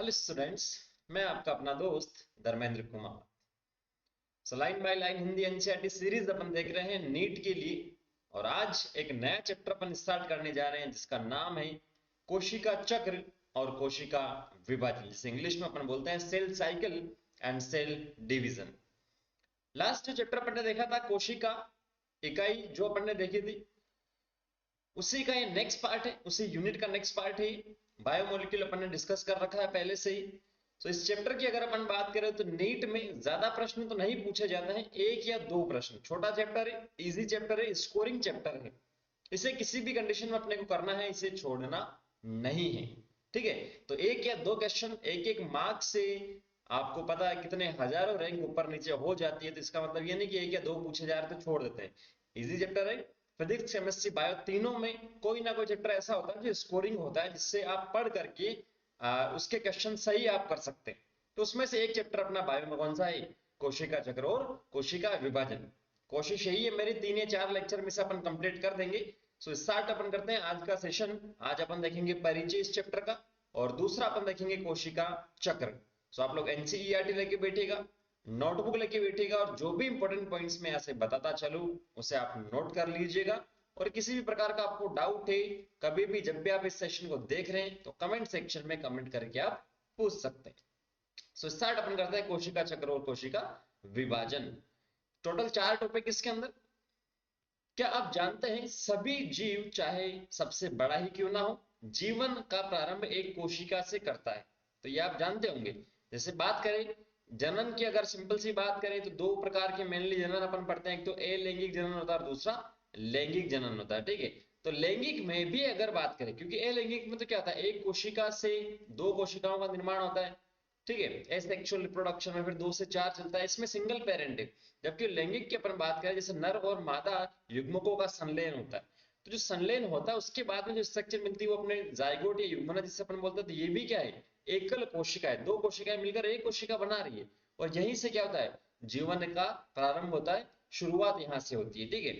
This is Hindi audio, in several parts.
हेलो स्टूडेंट्स, मैं आपका अपना दोस्त Dharmendra Kumar. Line by line Hindi NCERT series अपन देख रहे हैं नीट के लिए। और आज एक नया चैप्टर अपन स्टार्ट करने जा रहे हैं जिसका नाम है कोशिका चक्र और कोशिका विभाजन, जिसे इंग्लिश में अपन बोलते हैं cell cycle and cell division. Last जो चैप्टर अपन ने देखा था कोशिका इकाई, जो अपन ने देखी थी उसी का ये नेक्स्ट पार्ट है, उसी यूनिट का नेक्स्ट पार्ट है। बायोमोलिक्यूल अपन ने डिस्कस कर रखा है पहले से ही। तो इस चैप्टर की अगर अपन बात करें तो नीट में ज्यादा प्रश्न तो नहीं पूछे जाते हैं, एक या दो प्रश्न। छोटा चैप्टर है, इजी चैप्टर है, स्कोरिंग चैप्टर है। इसे किसी भी कंडीशन में अपने को करना है, इसे छोड़ना नहीं है। ठीक है, तो एक या दो क्वेश्चन एक एक मार्क्स से आपको पता है कितने हजारों रैंक ऊपर नीचे हो जाती है। तो इसका मतलब ये नहीं कि एक या दो पूछे जा रहे तो छोड़ देते हैं। इजी चैप्टर है। फिजिक्स केमिस्ट्री बायो तीनों में कोई ना कोई चैप्टर ऐसा होता है जो स्कोरिंग होता है, जिससे आप पढ़ करके उसके क्वेश्चन सही आप कर सकते हैं। तो उसमें से एक चैप्टर अपना बायो में कौन सा है? कोशिका चक्र और कोशिका विभाजन। कोशिश यही है मेरी 3 या 4 लेक्चर में से अपन कंप्लीट कर देंगे। सो स्टार्ट अपन करते हैं आज का सेशन। आज अपन देखेंगे परिचय इस चैप्टर का, और दूसरा अपन देखेंगे कोशिका चक्र। सो आप लोग एनसीईआरटी लेके बैठिएगा, नोटबुक लेके बैठिएगा, और जो भी इंपॉर्टेंट पॉइंट्स मैं ऐसे बताता चलूं उसे आप नोट कर लीजिएगा। और किसी भी प्रकार का आपको डाउट है, कभी भी जब भी आप इस सेशन को देख रहे हैं, तो कमेंट सेक्शन में कमेंट करके आप पूछ सकते हैं। सो स्टार्ट अपन करते हैं कोशिका चक्र और कोशिका विभाजन। टोटल 4 टॉपिक इसके अंदर। क्या आप जानते हैं सभी जीव, चाहे सबसे बड़ा ही क्यों ना हो, जीवन का प्रारंभ एक कोशिका से करता है? तो ये आप जानते होंगे। जैसे बात करें जनन की, अगर सिंपल सी बात करें तो दो प्रकार के मेनली जनन अपन पढ़ते हैं। एक तो अलैंगिक जनन होता है और दूसरा लैंगिक जनन होता है। ठीक है, तो लैंगिक में भी अगर बात करें, क्योंकि अलैंगिक में तो क्या होता है, एक कोशिका से दो कोशिकाओं का निर्माण होता है। ठीक है, एसेक्सुअल रिप्रोडक्शन में फिर 2 से 4 चलता है, इसमें सिंगल पेरेंट है। जबकि लैंगिक की अपन बात करें, जैसे नर और मादा युग्मकों का संलयन होता है। तो जो संलयन होता है उसके बाद में जो स्ट्रक्चर मिलती है वो अपने जाइगोट या युग्मना जिसे अपन बोलते हैं। तो ये भी क्या है, एकल कोशिका है। दो कोशिकाएं मिलकर एक कोशिका बना रही है, और यहीं से क्या होता है, जीवन का प्रारंभ होता है, शुरुआत यहां से होती है। ठीक है,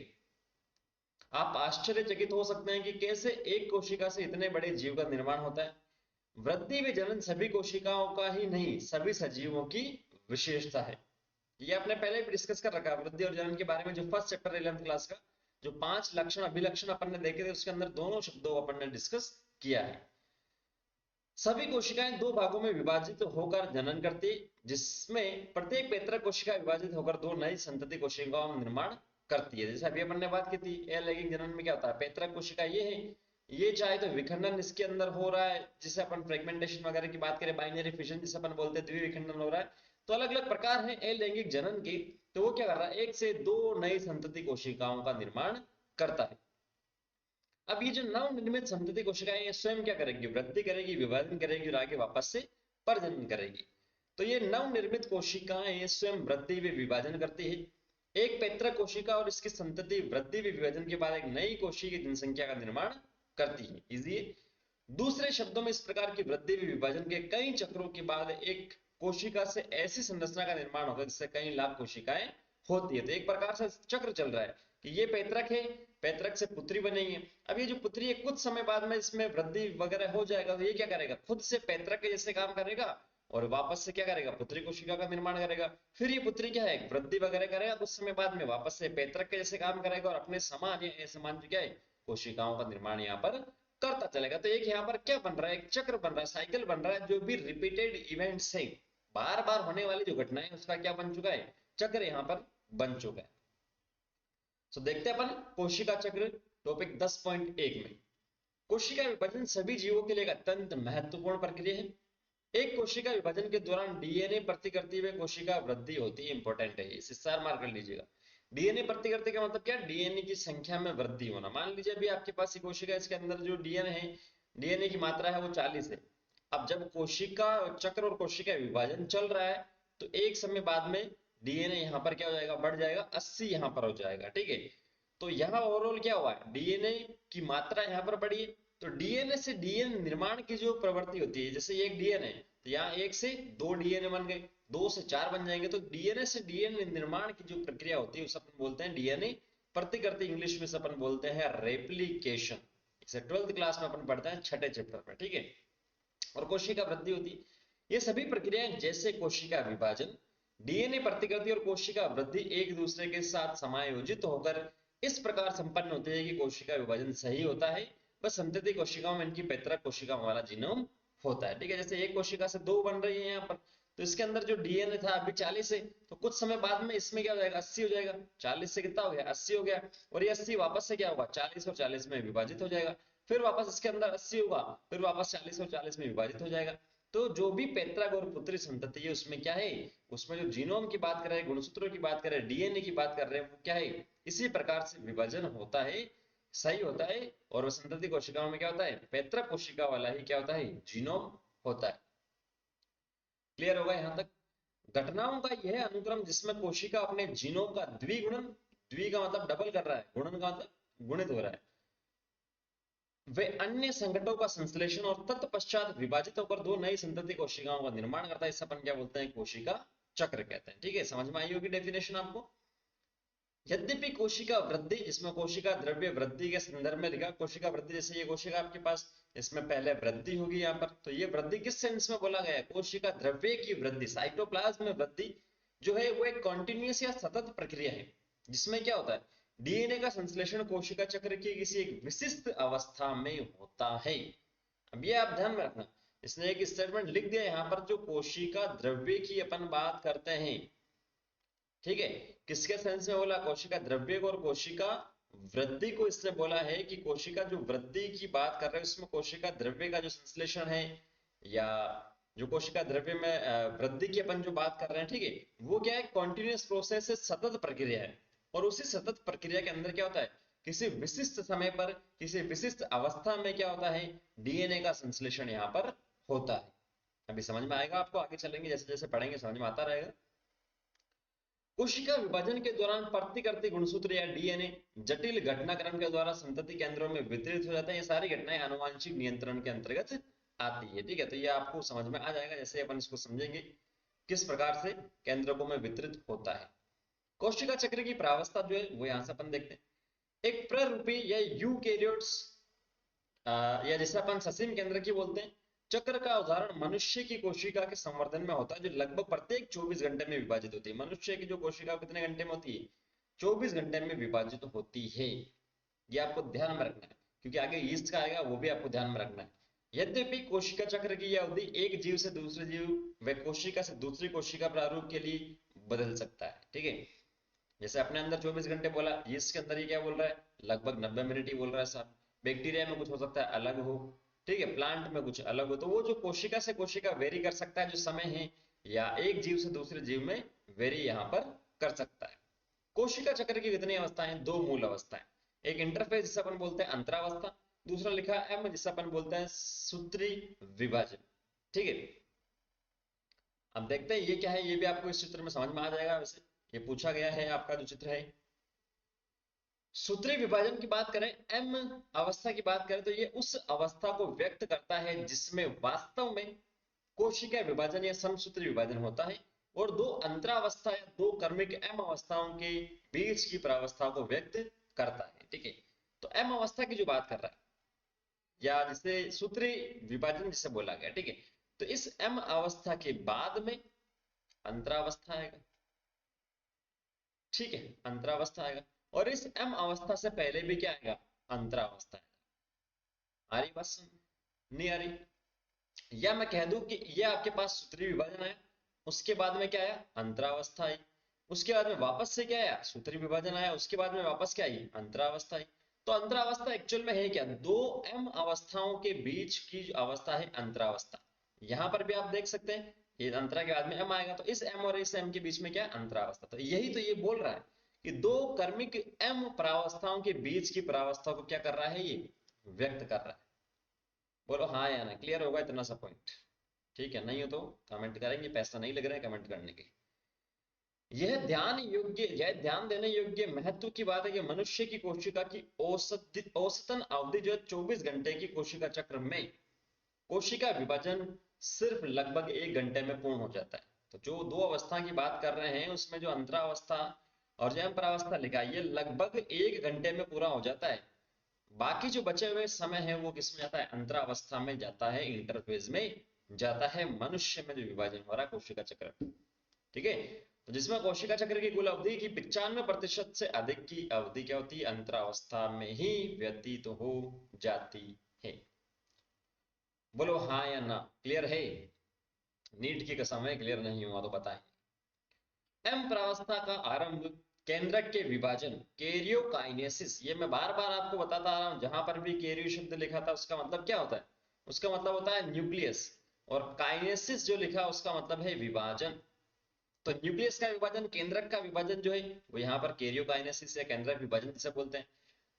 आप आश्चर्यचकित हो सकते हैं कि कैसे एक कोशिका से इतने बड़े जीव का निर्माण होता है। वृद्धि व जनन सभी कोशिकाओं का ही नहीं, सभी सजीवों की विशेषता है। ये आपने पहले भी डिस्कस कर रखा है वृद्धि और जनन के बारे में, जो फर्स्ट चैप्टर 11th क्लास का, जो 5 लक्षण अभिलक्षण अपन ने देखे थे उसके अंदर दोनों शब्दों को अपन ने डिस्कस किया है। सभी कोशिकाएं दो भागों में विभाजित होकर जनन करती, जिसमें प्रत्येक पैतृक कोशिका विभाजित होकर दो नई संतति कोशिकाओं का निर्माण करती है। जैसे अभी अपन ने बात की थी अलैंगिक जनन में क्या होता है, पैतृक कोशिका ये है, ये चाहे तो विखंडन इसके अंदर हो रहा है, जिसे अपन फ्रेगमेंटेशन वगैरह की बात करें, बाइनरी फिशन जिसे अपन बोलते हैं, द्विविखंडन हो रहा है। तो अलग अलग प्रकार है अलैंगिक जनन के। तो वो क्या कर रहा है, एक से दो नई संतति कोशिकाओं का निर्माण करता है। अब ये जो नवनिर्मित संतति कोशिकाएं ये स्वयं क्या करेगी, वृद्धि करेगी, विभाजन करेगी और आगे वापस से प्रजनन करेगी। तो ये नवनिर्मित कोशिकाएं स्वयं वृद्धि व विभाजन करती है। एक पैतृक कोशिका और इसकी संतति वृद्धि व विभाजन के बाद एक नई कोशिका की जनसंख्या का निर्माण करती है। इजिए दूसरे शब्दों में इस प्रकार की वृद्धि व विभाजन के कई चक्रों के बाद एक कोशिका से ऐसी संरचना का निर्माण होता है जिससे कई लाख कोशिकाएं होती है। तो एक प्रकार से चक्र चल रहा है कि ये पैतृक है, पैतृक से पुत्री बनेगी। अब ये जो पुत्री है कुछ समय बाद में इसमें वृद्धि वगैरह हो जाएगा, तो ये क्या करेगा, खुद से पैतृक के जैसे काम करेगा और वापस से क्या करेगा, पुत्री कोशिका का निर्माण करेगा। फिर ये पुत्री क्या है, वृद्धि वगैरह करेगा, कुछ समय बाद में वापस से पैतृक के जैसे काम करेगा और अपने समान या असमान जो क्या है कोशिकाओं का निर्माण यहाँ पर करता चलेगा। तो एक यहाँ पर क्या बन रहा है, एक चक्र बन रहा है, साइकिल बन रहा है। जो भी रिपीटेड इवेंट्स है, बार बार होने वाली जो घटनाएं, उसका क्या बन चुका है, चक्र यहाँ पर बन चुका है। सो देखते हैं अपन कोशिका चक्र टॉपिक 10.1 में। कोशिका विभाजन सभी जीवों के लिए एक अत्यंत महत्वपूर्ण प्रक्रिया है। एक कोशिका विभाजन के दौरान डीएनए प्रतिकृति में कोशिका वृद्धि होती है। इंपॉर्टेंट है, इसे स्टार मार्क कर लीजिएगा। डीएनए प्रतिकृति का मतलब क्या, डीएनए की संख्या में वृद्धि होना। मान लीजिए अभी आपके पास कोशिका, इसके अंदर जो डीएनए है, डीएनए की मात्रा है वो 40 है। अब जब कोशिका चक्र और कोशिका विभाजन चल रहा है, तो एक समय बाद में डीएनए यहां पर क्या हो जाएगा, बढ़ जाएगा, 80 यहां पर हो जाएगा। ठीक है, तो यहां ओवरऑल क्या हुआ है, डीएनए की मात्रा यहां पर बढ़ी है। तो डीएनए से डीएनए निर्माण की जो प्रवृत्ति होती है, जैसे एक डीएनए, तो यहाँ एक से दो डीएनए बन गए, दो से चार बन जाएंगे। तो डीएनए से डीएनए निर्माण की जो प्रक्रिया होती है उसे अपन बोलते हैं डीएनए प्रतिकृति। इंग्लिश में से अपन बोलते हैं रेप्लीकेशन। इसे 12th क्लास में अपन पढ़ते हैं, छठे चैप्टर में। ठीक है, और कोशिका वृद्धि होती है। ये सभी प्रक्रियाएं जैसे कोशिका विभाजन, डीएनए प्रतिकृति और कोशिका वृद्धि एक दूसरे के साथ समायोजित होकर इस प्रकार संपन्न होती है कि कोशिका विभाजन सही होता है। बस संतति कोशिकाओं में इनकी पैतृक कोशिकाओं वाला जीनोम होता है। ठीक है, जैसे एक कोशिका से दो बन रही है यहाँ पर, तो इसके अंदर जो डीएनए था अभी 40 है, तो कुछ समय बाद में इसमें क्या हो जाएगा, 80 हो जाएगा। 40 से कितना हो गया, 80 हो गया। और ये 80 वापस से क्या होगा, 40 और 40 में विभाजित हो जाएगा। फिर वापस इसके अंदर 80 होगा, फिर वापस 40 और 40 में विभाजित हो जाएगा। तो जो भी पैतृक और पुत्री संतति है उसमें क्या है, उसमें जो जीनोम की बात कर रहे हैं, गुणसूत्रों की बात कर रहे हैं, डीएनए की बात कर रहे हैं, वो क्या है, इसी प्रकार से विभाजन होता है, सही होता है। और संतति कोशिकाओं में क्या होता है, पैतृक कोशिका वाला ही क्या होता है, जीनोम होता है। क्लियर होगा यहां तक। घटनाओं का यह अनुक्रम जिसमें कोशिका अपने जीनोम का द्विगुणन, द्वि का मतलब डबल कर रहा है, गुणन का मतलब गुणित हो रहा है, वे अन्य संकटों का संश्लेषण और तत्पश्चात विभाजित होकर दो नई संतति कोशिकाओं का निर्माण करता है, इसे अपन क्या बोलते हैं, कोशिका चक्र कहते हैं। ठीक है, समझ में आई होगी डेफिनेशन आपको। यद्यपि कोशिका वृद्धि, जिसमें कोशिका द्रव्य वृद्धि के संदर्भ में लिखा, कोशिका वृद्धि जैसे ये कोशिका आपके पास, इसमें पहले वृद्धि होगी यहाँ पर, तो ये वृद्धि किस सेंस में बोला गया है, कोशिका द्रव्य की वृद्धि, साइटोप्लाज्म में वृद्धि जो है वो एक कॉन्टिन्यूस या सतत प्रक्रिया है, जिसमें क्या होता है, डीएनए का संश्लेषण कोशिका चक्र की किसी एक विशिष्ट अवस्था में होता है। अब ये आप ध्यान में रखना, इसने एक स्टेटमेंट लिख दिया यहाँ पर, जो कोशिका द्रव्य की अपन बात करते हैं। ठीक है, किसके सेंस में बोला, कोशिका द्रव्य को और कोशिका वृद्धि को इसने बोला है कि कोशिका जो वृद्धि की बात कर रहे हैं उसमें कोशिका द्रव्य का जो संश्लेषण है, या जो कोशिका द्रव्य में वृद्धि की अपन जो बात कर रहे हैं, ठीक है, वो क्या है, कॉन्टिन्यूस प्रोसेस है, सतत प्रक्रिया है। और उसी सतत प्रक्रिया के अंदर क्या होता है, किसी विशिष्ट समय पर किसी विशिष्ट अवस्था में क्या होता है, डीएनए का संश्लेषण यहाँ पर होता है। अभी समझ में आएगा आपको, आगे चलेंगे जैसे जैसे पढ़ेंगे समझ में आता रहेगा। कोशिका विभाजन के दौरान प्रतिकृति गुणसूत्र या डीएनए जटिल घटनाक्रम के द्वारा संतति केंद्रों में वितरित हो जाते हैं। ये सारी घटनाएं आनुवांशिक नियंत्रण के अंतर्गत आती है। ठीक है, तो ये आपको समझ में आ जाएगा जैसे अपन इसको समझेंगे किस प्रकार से केंद्रकों में वितरित होता है। कोशिका चक्र की प्रावस्था जो है वो यहां से अपन देखते हैं। एक प्ररूपी या यूकेरियोट्स या जैसे अपन ससीम केंद्र की बोलते हैं, चक्र का उदाहरण मनुष्य की कोशिका के संवर्धन में होता है, जो लगभग प्रत्येक 24 घंटे में विभाजित होती है। मनुष्य की जो कोशिका कितने घंटे में होती है, 24 घंटे में विभाजित होती है। ये आपको ध्यान में रखना है, क्योंकि आगे ईस्ट का आएगा, वो भी आपको ध्यान में रखना है। यद्यपि कोशिका चक्र की अवधि एक जीव से दूसरे जीव व कोशिका से दूसरी कोशिका प्रारूप के लिए बदल सकता है। ठीक है, जैसे अपने अंदर 24 घंटे बोला, ईस्ट के अंदर ये क्या बोल रहा है, लगभग 90 मिनट ही बोल रहा है साहब। बैक्टीरिया में कुछ हो सकता है अलग हो, ठीक है, प्लांट में कुछ अलग हो, तो वो जो कोशिका से कोशिका वेरी कर सकता है जो समय है, या एक जीव से दूसरे जीव में वेरी यहाँ पर कर सकता है। कोशिका चक्र की कितनी अवस्थाएं, दो मूल अवस्थाएं, एक इंटरफेस जिसे अपन बोलते हैं अंतरावस्था, दूसरा लिखा है एम जिसे अपन बोलते हैं सूत्री विभाजन। ठीक है, अब देखते हैं ये क्या है, ये भी आपको इस चित्र में समझ में आ जाएगा। वैसे ये पूछा गया है आपका जो चित्र है। सूत्री विभाजन की बात करें, एम अवस्था की बात करें, तो ये उस अवस्था को व्यक्त करता है जिसमें वास्तव में कोशिका विभाजन या समसूत्री विभाजन होता है, और दो अंतरावस्था या दो क्रमिक एम अवस्थाओं के बीच की प्रावस्था को व्यक्त करता है। ठीक है, तो एम अवस्था की जो बात कर रहा है, या जिसे सूत्री विभाजन जिसे बोला गया, ठीक है, तो इस एम अवस्था के बाद में अंतरावस्था आएगा। ठीक है, अंतरावस्था आएगा, और इस एम अवस्था से पहले भी क्या आएगा, अंतरावस्था आएगा। आ रही बात सुन, नहीं आ रही, या मैं कह दूं कि ये आपके पास सूत्री विभाजन आया, उसके बाद में क्या आया, अंतरावस्था आई, उसके बाद में वापस से क्या आया, सूत्री विभाजन आया, उसके बाद में वापस क्या आई, अंतरावस्था आई। तो अंतरावस्था एक्चुअल में है क्या, दो एम अवस्थाओं के बीच की जो अवस्था है अंतरावस्था। यहां पर भी आप देख सकते हैं, ये अंतरा के बाद में एम आएगा, तो इस एम और इस एम के बीच में क्या है, अंतरावस्था। तो यही तो ये बोल रहा है कि दो कर्मिक एम प्रावस्थाओं के बीच की प्रावस्था को क्या कर रहा है, ये व्यक्त कर रहा है। बोलो हाँ या ना, क्लियर होगा इतना सा पॉइंट। ठीक है, नहीं हो तो कमेंट करेंगे, पैसा नहीं लग रहा है कमेंट करने के। यह ध्यान देने योग्य महत्व की बात है कि मनुष्य की कोशिका की औसतन अवधि जो है 24 घंटे की कोशिका चक्र में कोशिका विभाजन सिर्फ लगभग 1 घंटे में पूर्ण हो जाता है। तो जो दो अवस्था की बात कर रहे हैं उसमें जो अंतरावस्था और जो परावस्था लिखा है, ये लगभग 1 घंटे में पूरा हो जाता है। बाकी जो बचे हुए समय है वो किसमें जाता है, अंतरावस्था में जाता है, इंटरफेज में जाता है मनुष्य में जो विभाजन हो रहा है कोशिका चक्र, ठीक है। तो जिसमें कोशिका चक्र की कुल अवधि की 95% से अधिक की अवधि क्या होती है, अंतरावस्था में ही व्यतीत हो जाती है। बोलो हाँ या ना, क्लियर है? नीट की कसम है, क्लियर नहीं हुआ तो बताएं। एम प्रावस्था का आरंभ केंद्रक के विभाजन कैरियोकाइनेसिस, ये मैं बार बार आपको बताता आ रहा हूं, जहां पर भी कैरियो शब्द लिखा था उसका मतलब क्या होता है, उसका मतलब होता है न्यूक्लियस, और काइनेसिस जो लिखा उसका मतलब है विभाजन। तो न्यूक्लियस का विभाजन, केंद्रक का विभाजन जो है वो यहाँ पर कैरियोकाइनेसिस या केंद्रक विभाजन जिसे बोलते हैं।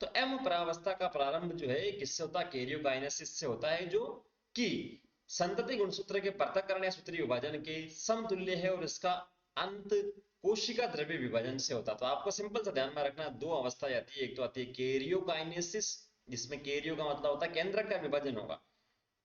तो एम प्रावस्था का प्रारंभ जो है किससे होता है, कैरियोकाइनेसिस से होता है, जो कि संतति गुणसूत्र के पृथक्करण या सूत्रीय विभाजन के समतुल्य है, और इसका अंत कोशिका द्रव्य विभाजन से होता है। तो आपको सिंपल सा ध्यान में रखना, दो अवस्था आती है, एक तो आती है कैरियोकाइनेसिस, जिसमें कैरियो का मतलब होता है केंद्रक का विभाजन होगा,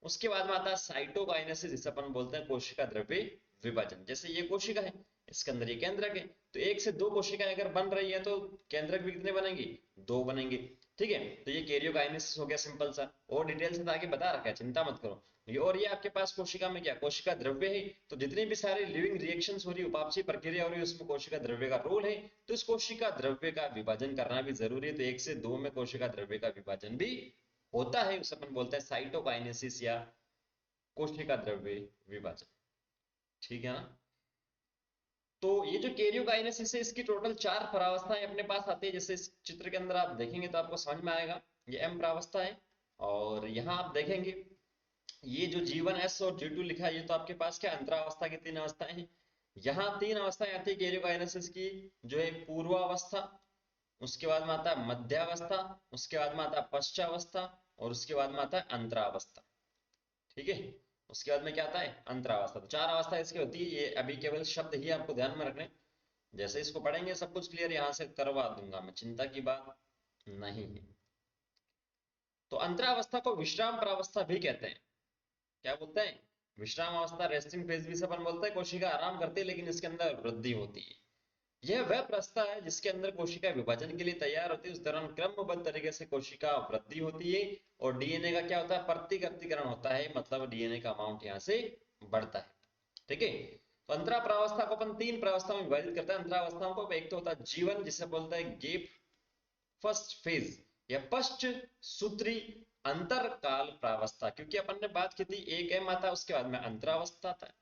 उसके बाद में आता है साइटोकाइनेसिस, जिसे अपन बोलते हैं कोशिका द्रव्य विभाजन। जैसे ये कोशिका है, इसके अंदर ये केंद्रक है, तो एक से दो कोशिकाएं अगर बन रही है तो केंद्रक भी कितने बनेंगे, दो बनेंगे, ठीक है। तो ये कैरियोकाइनेसिस हो गया सिंपल सा, और डिटेल से आगे बता रखा है, चिंता मत करो। और ये आपके पास कोशिका में क्या, कोशिका द्रव्य है, तो जितनी भी सारी लिविंग रिएक्शंस हो रही है, उपापचय प्रक्रिया हो रही है, उसमें कोशिका द्रव्य का रोल है। तो इस कोशिका द्रव्य का विभाजन करना भी जरूरी है, तो एक से दो में कोशिका द्रव्य का विभाजन भी होता है, उसे अपन बोलते हैं साइटोकाइनेसिस या कोशिका द्रव्य विभाजन, ठीक है ना। तो ये जो कैरियोकाइनेसिस है, इसकी टोटल 4 परावस्थाएं अपने पास आती है, जैसे इस चित्र के अंदर आप देखेंगे तो आपको समझ में आएगा। ये एम प्रावस्था है, और यहाँ आप देखेंगे ये जो G1 S और G2 लिखा है, ये तो आपके पास क्या अंतरावस्था की 3 अवस्थाएं हैं। यहाँ 3 अवस्थाएं आती है कैरियोकाइनेसिस की, जो है पूर्वावस्था, उसके बाद में आता है मध्यावस्था, उसके बाद में आता है पश्चावस्था, और उसके बाद में आता है अंतरावस्था, ठीक है। उसके बाद में क्या आता है, अंतरावस्था। तो 4 अवस्था इसकी होती है, ये अभी केवल शब्द ही आपको ध्यान में रखने, जैसे इसको पढ़ेंगे सब कुछ क्लियर यहां से करवा दूंगा मैं, चिंता की बात नहीं है। तो अंतरावस्था को विश्राम प्रावस्था भी कहते हैं। क्या बोलते हैं, विश्राम अवस्था, रेस्टिंग फेज भी से अपन बोलते हैं, कोशिका आराम करती है लेकिन इसके अंदर वृद्धि होती है। यह वह प्रस्था है जिसके अंदर कोशिका विभाजन के लिए तैयार होती है, उस दौरान क्रमबद्ध तरीके से कोशिका वृद्धि होती है, और डीएनए का क्या होता है, प्रतिकृतिकरण होता है, मतलब डीएनए का अमाउंट यहाँ से बढ़ता है, ठीक है। तो अंतरा प्रावस्था को अपन 3 प्रावस्था में विभाजित करते हैं। अंतरावस्थाओं को एक तो होता है जीवन, जिसे बोलते हैं गेप फर्स्ट फेज, या पश्च सूत्री अंतरकाल प्रावस्था, क्योंकि अपन ने बात की थी एक एम आता है, उसके बाद में अंतरावस्था आता है,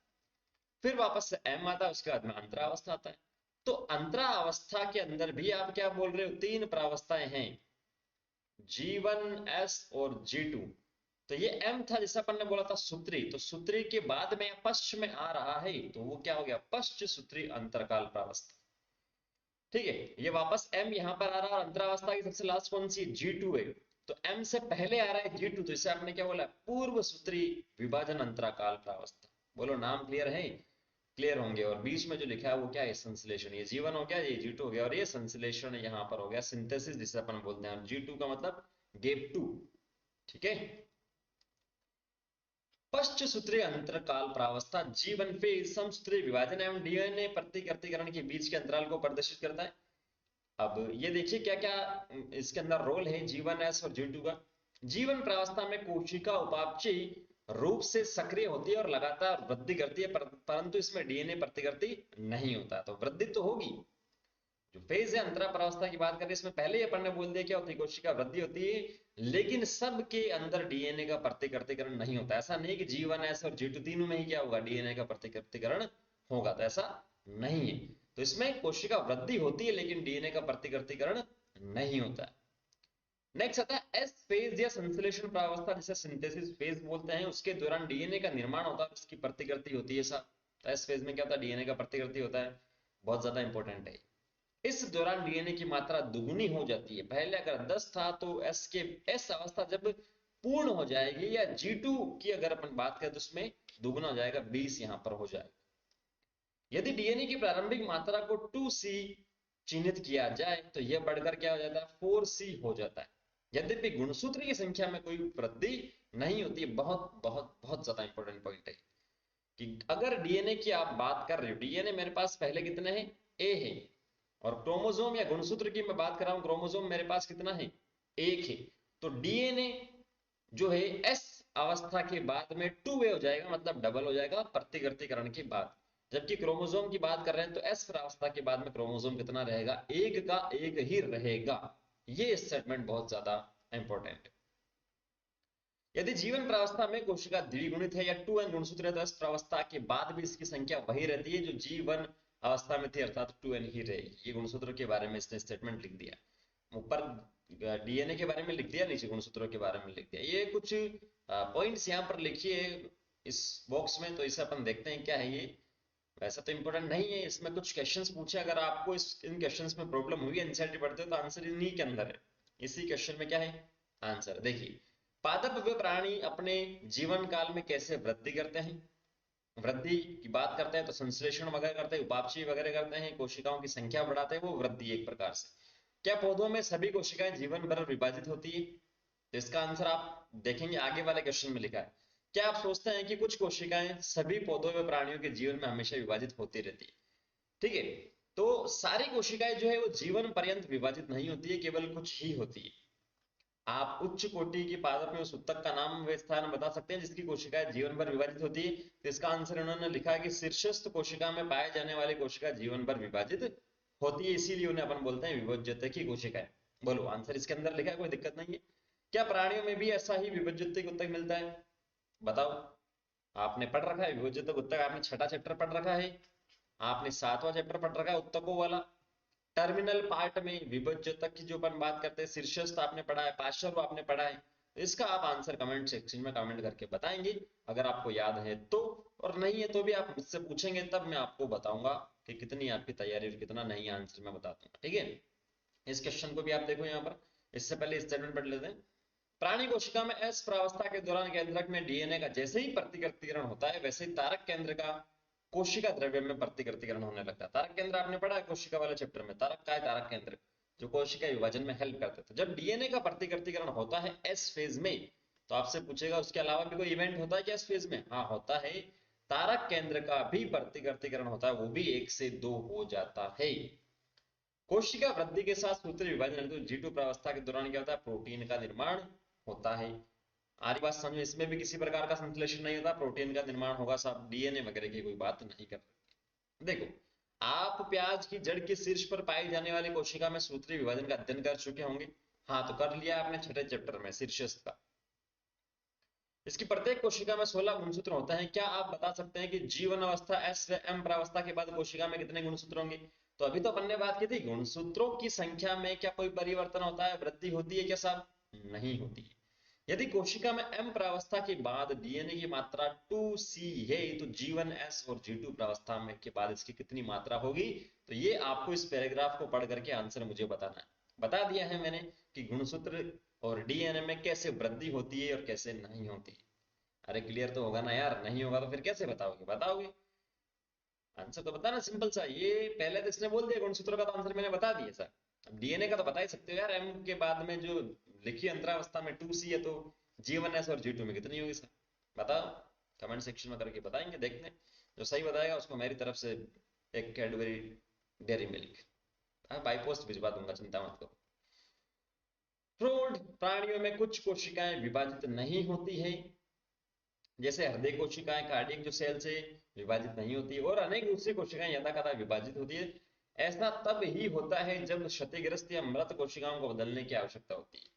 फिर वापस से एम आता है, उसके बाद में अंतरावस्था आता है। तो अंतरावस्था के अंदर भी आप क्या बोल रहे हो, 3 प्रावस्थाएं हैं, G1 S और G2। तो ये M था जिसे अपन ने बोला था सूत्री, तो सूत्री के बाद में पश्च में आ रहा है, तो वो क्या हो गया, पश्च सूत्री अंतरकाल प्रावस्था, ठीक है। ये वापस M यहां पर आ रहा है, और अंतरावस्था की सबसे लास्ट कौन सी, G2 है। तो M से पहले आ रहा है G2, तो इसे आपने क्या बोला, पूर्व सूत्री विभाजन अंतराकाल प्रावस्था। बोलो नाम क्लियर है, क्लियर होंगे। और बीच में जो लिखा है वो क्या है, संश्लेषण, ये G1 हो गया, ये G2 हो गया, और ये संश्लेषण यहाँ पर हो गया सिंथेसिस, जिसे अपन बोलते हैं। G2 का मतलब गेप 2, ठीक है। पश्च सूत्रीय अंतरकाल प्रावस्था G1 फेज समसूत्रीय विभाजन एवं डीएनए प्रतिकृतिकरण के बीच के अंतराल को प्रदर्शित करता है। अब ये देखिए क्या क्या इसके अंदर रोल है G1S और G2 का। G1 प्रावस्था में कोशिका उपापचयी रूप से सक्रिय होती है और लगातार वृद्धि करती है, परंतु इसमें डीएनए प्रतिकृति नहीं होता। तो वृद्धि तो होगी, जो फेज है अंतरा प्रावस्था की बात करें, इसमें पहले ही अपन ने बोल दिया क्या होती है, कोशिका वृद्धि होती है, लेकिन सबके अंदर डीएनए का प्रतिकृतिकरण नहीं होता। ऐसा नहीं कि G1S और G2 तीनों में ही क्या होगा, डीएनए का प्रतिकृतिकरण होगा, तो ऐसा नहीं है। तो इसमें कोशिका वृद्धि होती है लेकिन डीएनए का प्रतिकृतिकरण नहीं होता। नेक्स्ट आता है एस फेज या संश्लेषण प्रावस्था, जिसे सिंथेसिस फेज बोलते हैं। उसके दौरान डीएनए का निर्माण होता है, उसकी प्रतिकृति होती है। तो एस फेज में क्या होता है, डीएनए का प्रतिकृति होता है, बहुत ज्यादा इंपॉर्टेंट है। इस दौरान डीएनए की मात्रा दुगुनी हो जाती है। पहले अगर 10 था तो एस अवस्था जब पूर्ण हो जाएगी, या G2 की अगर अपन बात करें तो उसमें दुगुना हो जाएगा, 20 यहां पर हो जाएगा। यदि डीएनए की प्रारंभिक मात्रा को 2C चिन्हित किया जाए तो यह बढ़कर क्या हो जाता है, 4C हो जाता है। यद्यपि गुणसूत्र की संख्या में कोई वृद्धि नहीं होती है। बहुत बहुत बहुत ज्यादा इंपॉर्टेंट पॉइंट है कि अगर डीएनए की आप बात कर रहे हो, डीएनए मेरे पास पहले कितने हैं, ए है, और क्रोमोसोम या गुणसूत्र की मैं बात कर रहा हूं, क्रोमोसोम मेरे पास कितना है, एक है। तो डीएनए जो है एस अवस्था के बाद में 2 वे हो जाएगा, मतलब डबल हो जाएगा प्रतिकृतिकरण के बाद। जबकि क्रोमोसोम की बात कर रहे हैं तो एस प्रावस्था के बाद में क्रोमोसोम कितना रहेगा, एक का एक ही रहेगा। ये स्टेटमेंट बहुत ज्यादा इंपॉर्टेंट है। यदि जीवन प्रावस्था में कोशिका द्विगुणित है या 2n गुणसूत्र है तो एस प्रावस्था के बाद भी इसकी संख्या वही रहती है जो जीवन अवस्था में थी, अर्थात 2n ही रहेगी। ये गुणसूत्रों के बारे में इसने स्टेटमेंट लिख दिया, ऊपर डीएनए के बारे में लिख दिया, नीचे गुणसूत्रों के बारे में लिख दिया। ये कुछ पॉइंट्स यहाँ पर लिखिए इस बॉक्स में, तो इसे अपन देखते हैं क्या है ये। वैसा तो इंपॉर्टेंट नहीं है, इसमें कुछ क्वेश्चंस पूछे, अगर आपको इन क्वेश्चंस में प्रॉब्लम हुई एनसीईआरटी पढ़ते हो तो आंसर इन्हीं के अंदर है। इसी क्वेश्चन में क्या है आंसर, देखिए। पादप वे प्राणी अपने जीवन काल में कैसे वृद्धि करते हैं। वृद्धि की बात करते हैं तो संश्लेषण वगैरह करते हैं, उपापचय वगैरह करते हैं, कोशिकाओं की संख्या बढ़ाते हैं, वो वृद्धि एक प्रकार से। क्या पौधों में सभी कोशिकाएं जीवन भर विभाजित होती है, तो इसका आंसर आप देखेंगे आगे वाले क्वेश्चन में लिखा है। क्या आप सोचते हैं कि कुछ कोशिकाएं सभी पौधों व प्राणियों के जीवन में हमेशा विभाजित होती रहती है। ठीक है, तो सारी कोशिकाएं जो है वो जीवन पर्यंत विभाजित नहीं होती है, केवल कुछ ही होती है। आप उच्च कोटि की पादप में उस उत्तक का नाम व स्थान बता सकते हैं जिसकी कोशिकाएं जीवन भर विभाजित होती है, तो इसका आंसर इन्होंने लिखा है कि शीर्षस्थ कोशिका में पाए जाने वाली कोशिका जीवन भर विभाजित होती है, इसीलिए उन्हें अपन बोलते हैं विभज्यते की कोशिकाएं। बोलो आंसर इसके अंदर लिखा है, कोई दिक्कत नहीं है। क्या प्राणियों में भी ऐसा ही विभज्यते उत्तक मिलता है, बताओ। आपने पढ़ रखा है विभज्यते उत्तक, आपने छठा चैप्टर पढ़ रखा है, आपने 7वां चैप्टर पढ़ रखा है उत्तकों वाला। टर्मिनल पार्ट में विभज्यतक की जो अपन बात करते हैं शीर्षस्थ आपने पढ़ा है, पार्श्व आपने पढ़ा है। तो इसका आप आंसर कमेंट सेक्शन में कमेंट करके बताएंगे अगर आपको याद है तो, और नहीं है तो भी आप मुझसे पूछेंगे, तब मैं आपको बताऊंगा कि कितनी आपकी तैयारी और कितना नहीं आंसर मैं बता दूंगा। ठीक है, इस क्वेश्चन को भी आप देखो यहाँ पर। इससे पहले स्टेटमेंट पढ़ लेते हैं। प्राणी कोशिका में एस प्रावस्था के दौरान केंद्रक में डीएनए का जैसे ही प्रतिकृतिकरण होता है वैसे ही तारक केंद्र का कोशिका द्रव्य में प्रतिकृतिकरण होने लगता है। तारक केंद्र आपने पढ़ा है कोशिका वाले चैप्टर में, तारक का है तारक केंद्र, जो कोशिका विभाजन में हेल्प करते थे। जब डीएनए का प्रतिकृतिकरण होता है एस फेज में, तो आपसे पूछेगा उसके अलावा भी कोई इवेंट होता है क्या एस फेज में, हाँ होता है। तारक केंद्र का भी प्रतिकृतिकरण होता है, वो भी 1 से 2 हो जाता है। कोशिका वृद्धि के साथ सूत्र विभाजन तो G2 प्रावस्था के दौरान क्या होता है, प्रोटीन का निर्माण होता है। आरी बात समझो, इसमें भी किसी प्रकार का संश्लेषण नहीं होता, प्रोटीन का निर्माण होगा, सब डीएनए वगैरह की कोई बात नहीं कर रहे। देखो, आप प्याज की जड़ के शीर्ष पर पाई जाने वाली कोशिका में सूत्री विभाजन का अध्ययन कर चुके होंगे। हाँ, तो कर लिया आपने छठे चैप्टर में शीर्षस्थ का। इसकी प्रत्येक कोशिका में 16 गुणसूत्र होते हैं। क्या आप बता सकते हैं कि जीवन अवस्था एस व एम प्रावस्था के बाद कोशिका में कितने गुणसूत्र होंगे। तो अभी तो अपन ने बात की थी गुणसूत्रों की संख्या में क्या कोई परिवर्तन होता है, वृद्धि होती है क्या साहब, नहीं होती है। यदि कोशिका में एम प्रावस्था के बाद डीएनए की मात्रा 2C है तो जीवन एस और G2 प्रावस्था में के बाद इसकी कितनी मात्रा होगी, तो ये आपको इस पैराग्राफ को पढ़ करके आंसर मुझे बताना है। बता दिया है मैंने कि गुणसूत्र और डीएनए में कैसे वृद्धि होती है और कैसे नहीं होती। अरे क्लियर तो होगा ना यार, नहीं होगा तो फिर कैसे बताओगे, बताओगे आंसर तो बताना सिंपल सा। ये पहले तो इसने बोल दिया गुणसूत्र का, तो आंसर मैंने बता दिया सर। अब डीएनए का तो बता ही सकते हो यार, एम के बाद में जो लिखी अंतरावस्था में 2C है तो जीवन एस और G2 में कितनी होगी सर, बताओ। कमेंट सेक्शन में करके बताएंगे, देखते हैं। जो सही बताएगा उसको मेरी तरफ से एक Cadbury dairy milk by post भिजवा दूंगा, चिंता मत करो। फ्रूट प्राणियों में कुछ कोशिकाएं विभाजित नहीं होती है, जैसे हृदय कोशिकाएं कार्डियक जो सेल से विभाजित नहीं होती और अनेक दूसरी कोशिकाएं यथाकथा विभाजित होती है। ऐसा तब ही होता है जब क्षतिग्रस्त या मृत कोशिकाओं को बदलने की आवश्यकता होती है।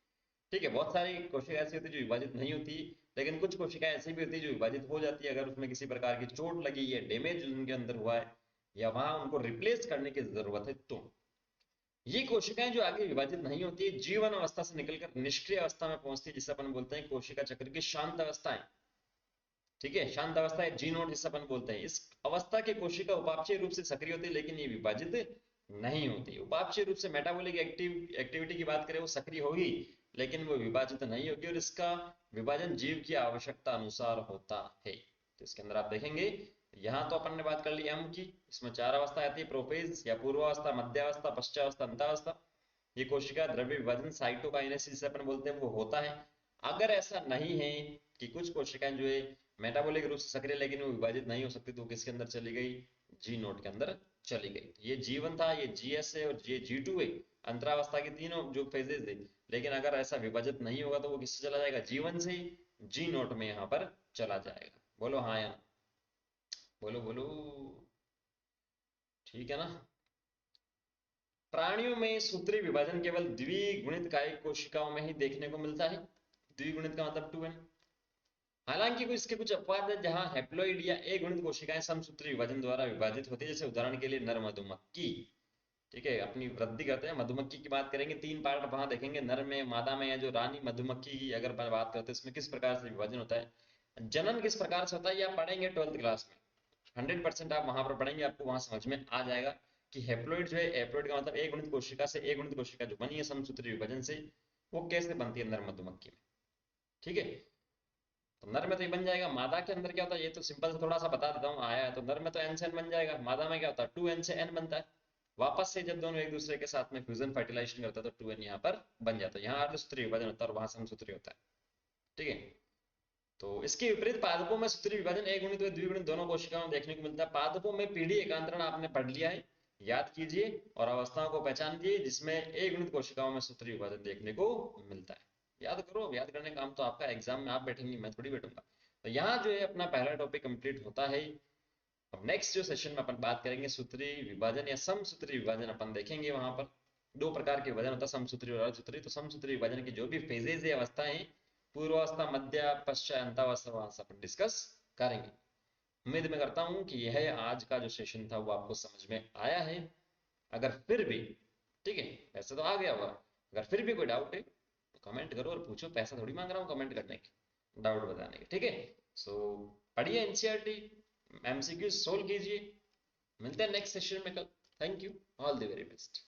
ठीक है, बहुत सारी कोशिकाएं ऐसी होती है जो विभाजित नहीं होती, लेकिन कुछ कोशिकाएं ऐसी भी होती है जो विभाजित हो जाती है अगर उसमें किसी प्रकार की चोट लगी है, डैमेज उनके अंदर हुआ है या वहां उनको रिप्लेस करने की जरूरत है। तो ये कोशिकाएं जो आगे विभाजित नहीं होती है जीवन अवस्था से निकलकर निष्क्रिय अवस्था में पहुंचती है, जिसे अपन बोलते हैं कोशिका चक्र की शांत अवस्थाएं। ठीक है, शांत अवस्था है जी नोट जिसे अपन बोलते हैं। इस अवस्था की कोशिका उपापचय रूप से सक्रिय होती है लेकिन ये विभाजित नहीं होती। उपापचय रूप से मेटाबॉलिक एक्टिविटी की बात करें वो सक्रिय होगी लेकिन वो विभाजित नहीं होगी, और इसका विभाजन जीव की आवश्यकता अनुसार होता है। तो इसके अंदर आप देखेंगे, यहाँ तो अपन ने बात कर ली एम की, इसमें 4 अवस्था आती है, प्रोफेज या पूर्वावस्था, मध्यावस्था, पश्चावस्था, अंतावस्था। ये कोशिका द्रव्य विभाजन साइटोकाइनेसिस जिसे अपन बोलते हैं वो होता है। अगर ऐसा नहीं है कि कुछ कोशिकाएं जो है मेटाबॉलिक रूप से सक्रिय लेकिन वो विभाजित नहीं हो सकती, तो किसके अंदर चली गई, जी नोट के अंदर चली गई। ये जीवन था, ये जीएस है और ये G2 है, अंतरावस्था के तीनों जो फेजेस थे। लेकिन अगर ऐसा विभाजित नहीं होगा तो वो किससे चला जाएगा, जीवन से। जी नोट में यहाँ पर चला जाएगा। बोलो हाँ या ना, बोलो बोलो, ठीक है ना। प्राणियों में सूत्रीय विभाजन केवल द्विगुणित कायिक कोशिकाओं में ही देखने को मिलता है। द्विगुणित का मतलब 2n। हालांकि इसके कुछ अपवाद है जहां हैप्लॉइड या ए गुणित कोशिकाएं समसूत्री विभाजन द्वारा विभाजित होती है, जैसे उदाहरण के लिए नर मधुमक्खी। ठीक है, अपनी वृद्धि करते हैं, मधुमक्खी की बात करेंगे, 3 पार्ट वहां देखेंगे, नर में, मादा में, या जो रानी मधुमक्खी की अगर बात करते हैं इसमें किस प्रकार से विभाजन होता है, जनन किस प्रकार से होता है, या पढ़ेंगे 12th क्लास में। 100% आप वहां पर पढ़ेंगे, आपको वहां समझ में आ जाएगा कि हैप्लॉइड जो है, हैप्लॉइड का मतलब ए गुणित कोशिका से ए गुणित कोशिका जो बनी है समसूत्री विभाजन से, वो कैसे बनती है नर मधुमक्खी में। ठीक है, तो नर में तो ये बन जाएगा। मादा के अंदर क्या होता है, ये तो सिंपल से थोड़ा सा बता देता हूँ, आया है तो नर में तो एन से एन बन जाएगा, मादा में क्या होता है 2n से n बनता है। वापस से जब दोनों एक दूसरे के साथ में फ्यूजन फर्टिलाइजेशन करता है तो 2n यहाँ पर बन जाता है, यहाँ अर्धसूत्री विभाजन होता है और वहां समसूत्री होता है। ठीक है, तो इसके विपरीत पादपों में सूत्री विभाजन एक गुणित व द्विगुणित दोनों कोशिकाओं में देखने को मिलता है। पादपों में पीढ़ी एकांतरण आपने पढ़ लिया है, याद कीजिए और अवस्थाओं को पहचान कीजिए जिसमें एक गुणित कोशिकाओं में सूत्री विभाजन देखने को मिलता है। याद करो, याद करने का काम तो आपका, एग्जाम में आप बैठेंगे, मैं थोड़ी बैठूंगा। तो यहाँ जो है अपना पहला टॉपिक कंप्लीट होता है। अब नेक्स्ट जो सेशन में अपन बात करेंगे सूत्री विभाजन या समसूत्री विभाजन, अपन देखेंगे वहां पर 2 प्रकार के विभाजन होता है, समसूत्री और अर्धसूत्री। तो समसूत्री विभाजन की जो भी फेजेज है, अवस्थाएं, पूर्वावस्था, मध्य, पश्चात, अंतावस्था, वहां से अपन डिस्कस करेंगे। उम्मीद मैं करता हूं कि यह आज का जो सेशन था वो आपको समझ में आया है। अगर फिर भी, ठीक है, वैसे तो आ गया होगा, अगर फिर भी कोई डाउट है तो कमेंट करो और पूछो, पैसा थोड़ी मांग रहा हूँ कमेंट करने की, डाउट बताने के। ठीक है, सो पढ़िए एनसीईआरटी, एमसीक्यू सोल्व कीजिए। मिलते हैं नेक्स्ट सेशन में कल। Thank you, all the very best.